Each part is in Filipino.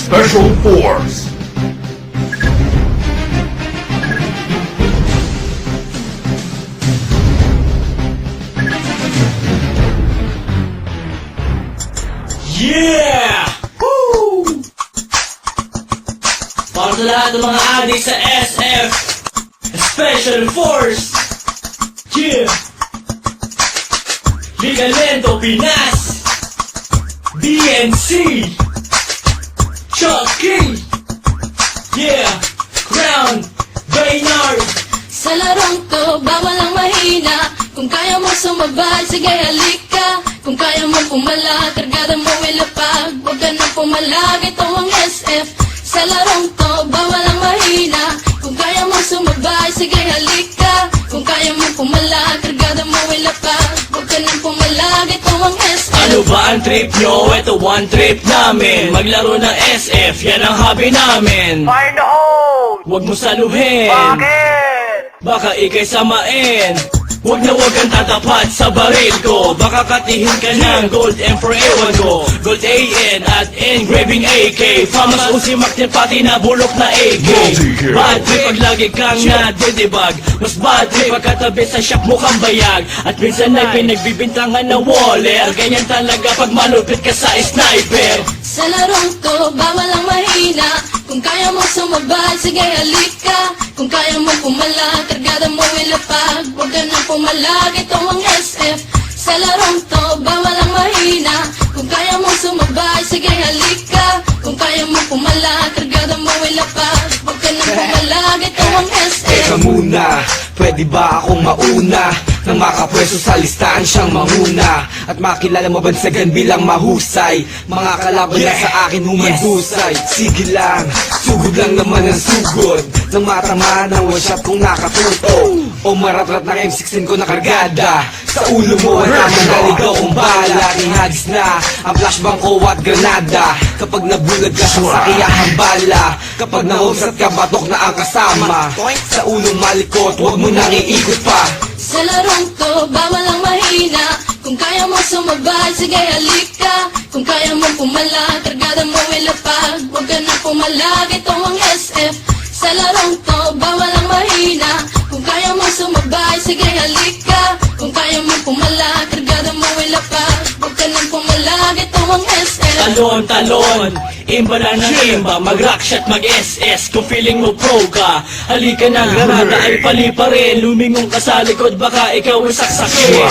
Special Force. Yeah! Woo! Para sa lahat ng mga adik sa SF Special Force. Yeah! Ligalento Pinas, DNC, Chucky, yeah, Crown, Baynard. Sa larong to, bawal ang mahina. Kung kaya mo sumabay, sige halika. Kung kaya mo pumala, kargada mo ilapag. Huwag ka na pumalag, ito ang SF. Sa larong to, bawal ang mahina. Kung kaya mo sumabay, sige halika. Kung kaya mo pumala, kargada mo ilapag. Huwag ka na pumalag, ito ang SF. Ano ba ang trip nyo? Ito one trip namin. Maglaro ng SF, yan ang hobby namin. Fire in the hole! Huwag mo saluhin, Bakit? baka ikay samain. Huwag na huwag kang tatapat sa baril ko. Baka katihin ka ng gold Emperor ewan ko. Gold AN at engraving AK. Famas Uzi Martin pati na bulok na AK. Bad trip pag lagi kang nadidibag. Mas bad trip pag katabi sa shop mo kang bayag. At minsan ay pinagbibintangan na waller. Ganyan talaga pag malupit ka sa sniper. Sa larong to, bawal ang mahina. Kung kaya mo sumabay, sige halika. Kung kaya mo pumala, kargada mo ilapag. Huwag ka na pumalag, ito ang SF. Sa larong to, bawal ang mahina. Kung kaya mo sumabay, sige halika. Kung kaya mo pumala, kargada mo ilapag. Huwag ka na pumalag, ito ang SF. Teka muna, pwede ba akong mauna? Nang makapwesto sa listahan siyang manguna. At makilala mabansagan bilang mahusay. Mga kalaban na sa akin humandusay. Sige lang, sugod lang naman ang sugod. Nang matama ng one shot kung nakatuto. O maratrat ng M16 ko na kargada. Sa ulo mo naman naligaw kong bala. Ihagis na ang flashbang ko at granada. Kapag nabulag ka sa sakiyahang bala. Kapag naumsat ka batok na ang kasama. Sa ulong malikot, huwag mo nang iikot pa. Sa larong to, bawal ang mahina. Kung kaya mo sumabay, sige halika. Kung kaya mo pumala, kargada mo ilapag. Huwag ka na pumalag, ito ang SF. Sa larong to, bawal ang mahina. Kung kaya mo sumabay, sige halika. Kung kaya mo pumala, kargada mo ilapag. Huwag ka na pumalag, ito ang SF. Talon, talon, imba na ng imba. Mag-rockshot, mag-SS kung feeling mo pro ka. Halika na, granada ay pali pa rin. Lumingong ka sa likod, baka ikaw ay saksakin.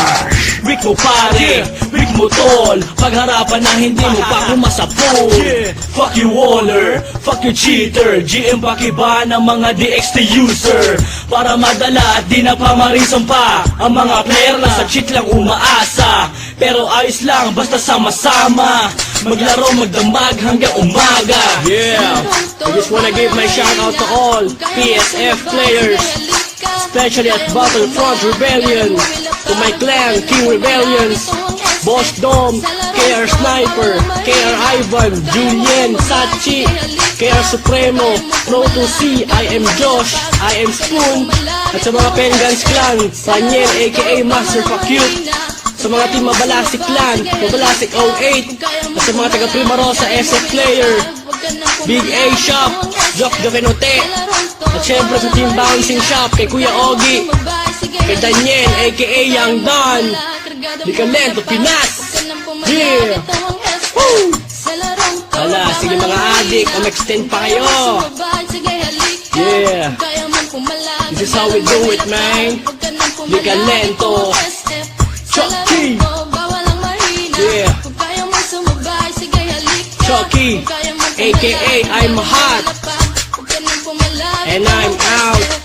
Weak mo pare, weak mo tol. Pagharapan na hindi mo pa kumasapol. Fuck you waller, fuck you cheater. GM pakiba ng mga DXT user. Para madala at di na pamarisong pa. Ang mga player na sa cheat lang umaasa. Pero ayos lang, basta sama-sama. Maglaro, magdamag hanggang umaga. Yeah, I just wanna give my shout out to all PSF players, especially at Battlefront Rebellion. To my clan, King Rebellions, Boss Dom, KR Sniper, KR Ivan, Julien, Sachi, KR Supremo, Proto C, I am Josh, I am Spoon. At sa mga Pengans Clan, Daniel aka Master Fakute. Sa mga team Mabalasik Clan, Mabalasik 08. At sa mga taga Primarosa SF Player, Big A Shop, Jock Jokenote. At syempre sa team Bouncing Shop, kay Kuya Ogie, kay Daniel aka Young Don, Ligalento Pinas. Yeah! Woo! Hala, sige mga adik, extend pa kayo. Yeah! This is how we do it, man. Ligalento Chucky. Yeah. Chucky, aka I'm hot. And I'm out.